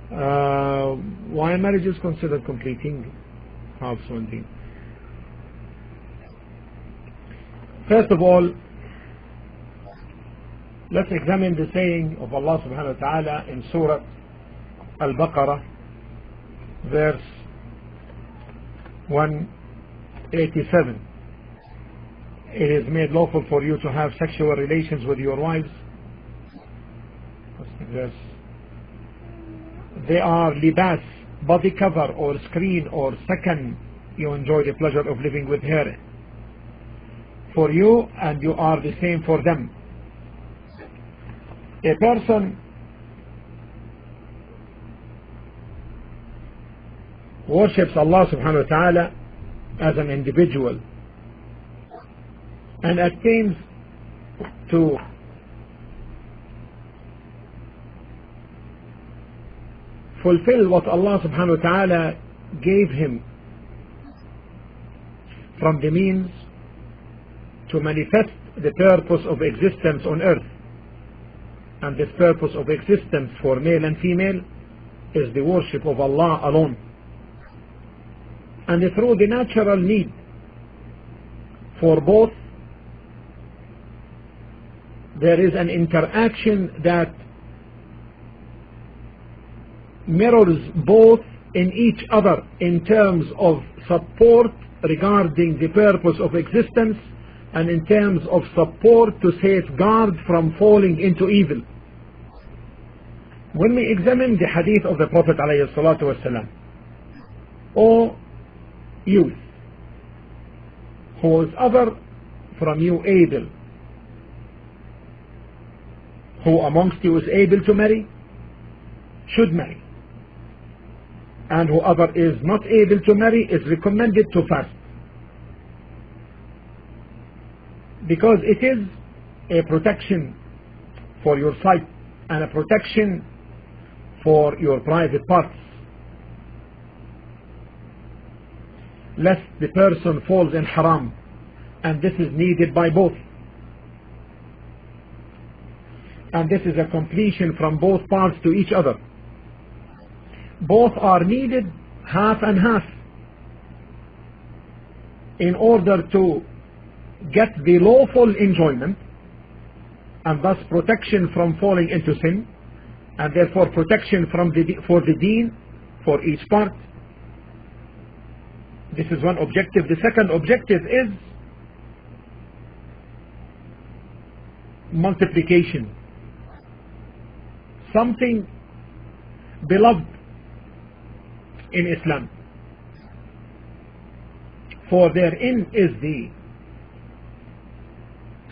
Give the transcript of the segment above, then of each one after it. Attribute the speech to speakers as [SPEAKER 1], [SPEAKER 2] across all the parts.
[SPEAKER 1] Why marriage is considered completing half something? First of all, let's examine the saying of Allah subhanahu wa ta'ala in Surah Al-Baqarah, verse 187. It is made lawful for you to have sexual relations with your wives. Verse. They are libas, body cover or screen, or second, you enjoy the pleasure of living with her for you, and you are the same for them. A person worships Allah subhanahu wa ta'ala as an individual and attains to fulfill what Allah subhanahu wa ta'ala gave him from the means to manifest the purpose of existence on earth. And this purpose of existence for male and female is the worship of Allah alone. And through the natural need for both, there is an interaction that mirrors both in each other in terms of support regarding the purpose of existence, and in terms of support to safeguard from falling into evil. When we examine the hadith of the Prophet ﷺ, O youth, who is other from you able, who amongst you is able to marry, should marry, and whoever is not able to marry is recommended to fast, because it is a protection for your sight and a protection for your private parts, lest the person falls in haram, and this is needed by both, and this is a completion from both parts to each other. Both are needed half and half in order to get the lawful enjoyment, and thus protection from falling into sin, and therefore protection from for the deen for each part. This is one objective. The second objective is multiplication, something beloved in Islam, for therein is the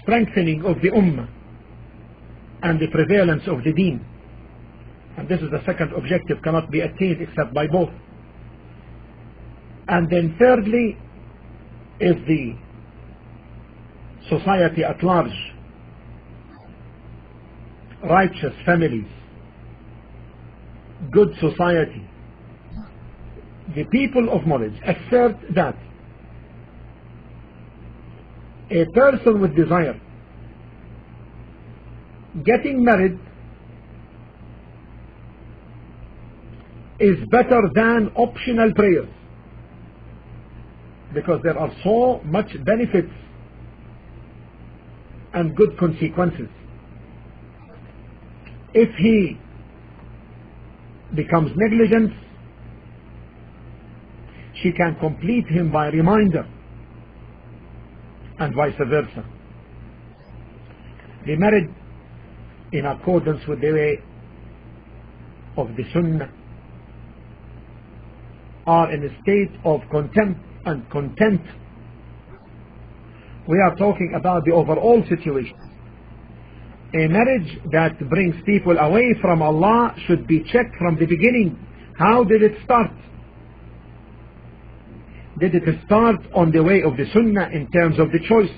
[SPEAKER 1] strengthening of the ummah and the prevalence of the deen. And this is the second objective, cannot be attained except by both. And then thirdly is the society at large, righteous families, good society. The people of knowledge assert that a person with desire getting married is better than optional prayers, because there are so much benefits and good consequences. If he becomes negligent, she can complete him by reminder, and vice versa. The married in accordance with the way of the Sunnah are in a state of contempt and content. We are talking about the overall situation. A marriage that brings people away from Allah should be checked from the beginning. How did it start? Did it start on the way of the Sunnah in terms of the choice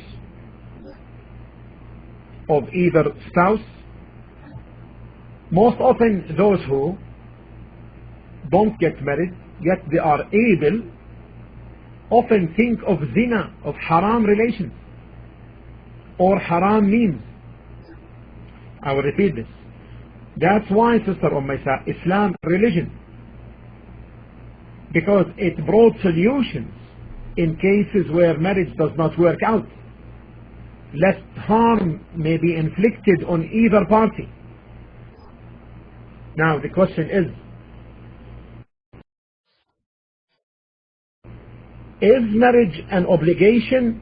[SPEAKER 1] of either spouse? Most often those who don't get married, yet they are able, often think of zina, of haram relations or haram means. I will repeat this. That's why, Sister Umaysa, Islam religion, because it brought solutions in cases where marriage does not work out, lest harm may be inflicted on either party. Now the question is marriage an obligation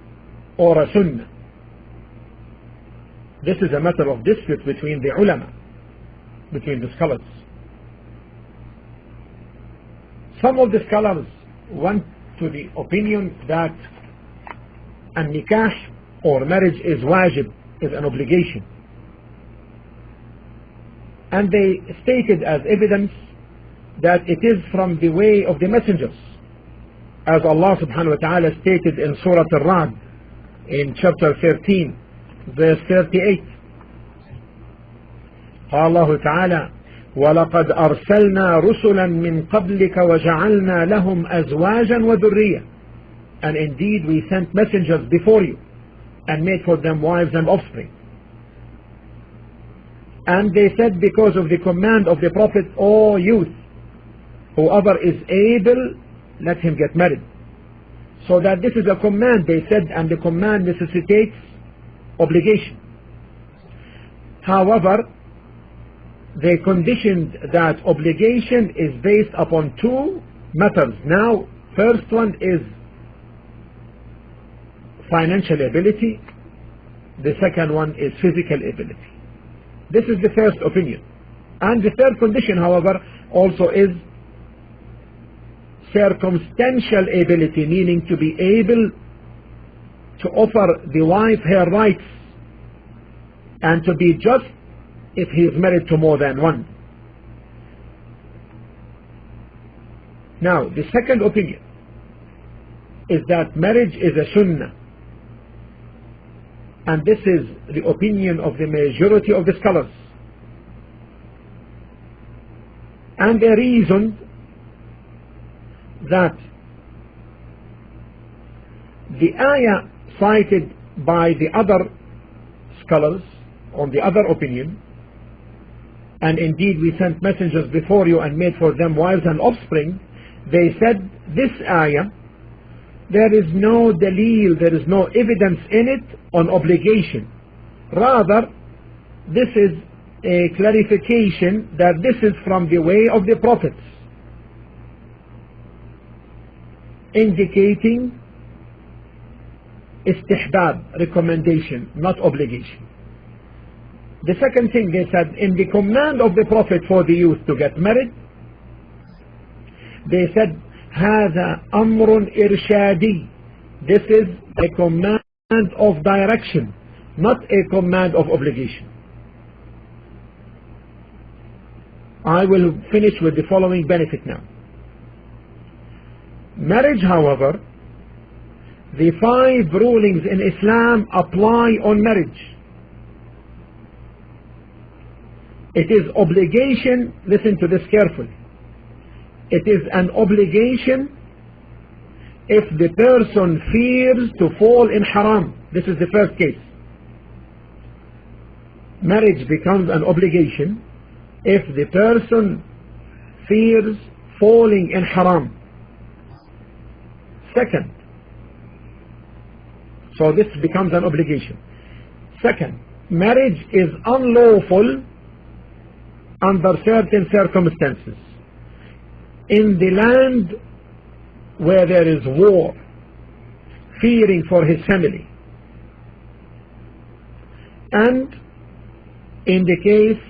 [SPEAKER 1] or a sunnah? This is a matter of dispute between the ulama, between the scholars. Some of the scholars went to the opinion that a nikah or marriage is wajib, is an obligation. And they stated as evidence that it is from the way of the messengers, as Allah subhanahu wa ta'ala stated in Surah Al-Ra'd in chapter 13 verse 38. قال الله تعالى وَلَقَدْ أَرْسَلْنَا رُسُلًا مِّن قَبْلِكَ وَجَعَلْنَا لَهُمْ أَزْوَاجًا وَذُرِّيَّةً. And indeed we sent messengers before you and made for them wives and offspring. And they said, because of the command of the Prophet, O youth, whoever is able, let him get married. So that this is a command, they said, and the command necessitates obligation. However, they conditioned that obligation is based upon two matters. Now, first one is financial ability. The second one is physical ability. This is the first opinion. And the third condition, however, also is circumstantial ability, meaning to be able to offer the wife her rights and to be just if he is married to more than one. Now, the second opinion is that marriage is a sunnah, and this is the opinion of the majority of the scholars. And they reasoned that the ayah cited by the other scholars on the other opinion, and indeed we sent messengers before you and made for them wives and offspring, they said this ayah, there is no dalil, there is no evidence in it on obligation. Rather, this is a clarification that this is from the way of the prophets, indicating istihbab, recommendation, not obligation. The second thing they said, in the command of the Prophet for the youth to get married, they said, هذا أمر إرشادي. This is a command of direction, not a command of obligation. I will finish with the following benefit now. Marriage, however, the 5 rulings in Islam apply on marriage. It is obligation, listen to this carefully. It is an obligation if the person fears to fall in haram. This is the first case. Marriage becomes an obligation if the person fears falling in haram. Second, so this becomes an obligation. Second, marriage is unlawful under certain circumstances. In the land where there is war, fearing for his family, and in the case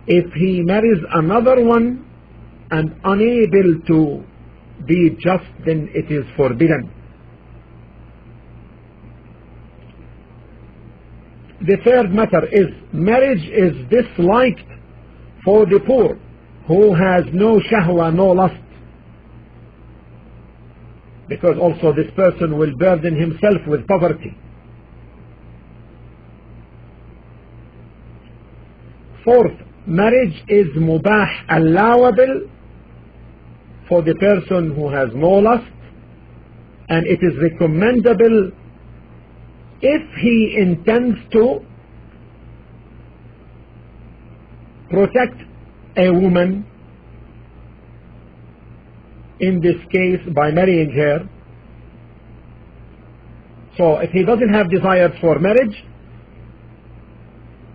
[SPEAKER 1] if he marries another one and unable to be just, then it is forbidden. The third matter is marriage is disliked for the poor who has no shahwa, no lust, because also this person will burden himself with poverty. Fourth, marriage is mubah, allowable for the person who has no lust, and it is recommendable if he intends to protect a woman, in this case by marrying her. So if he doesn't have desires for marriage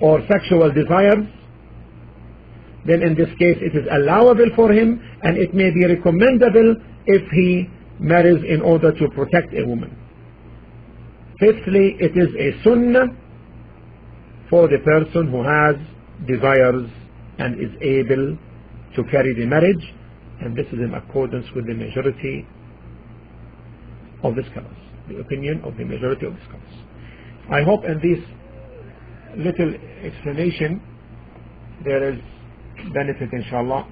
[SPEAKER 1] or sexual desires, then in this case it is allowable for him, and it may be recommendable if he marries in order to protect a woman. Fifthly, it is a sunnah for the person who has desires and is able to carry the marriage, and this is in accordance with the majority of the scholars, the opinion of the majority of the scholars. I hope in this little explanation there is benefit, inshallah,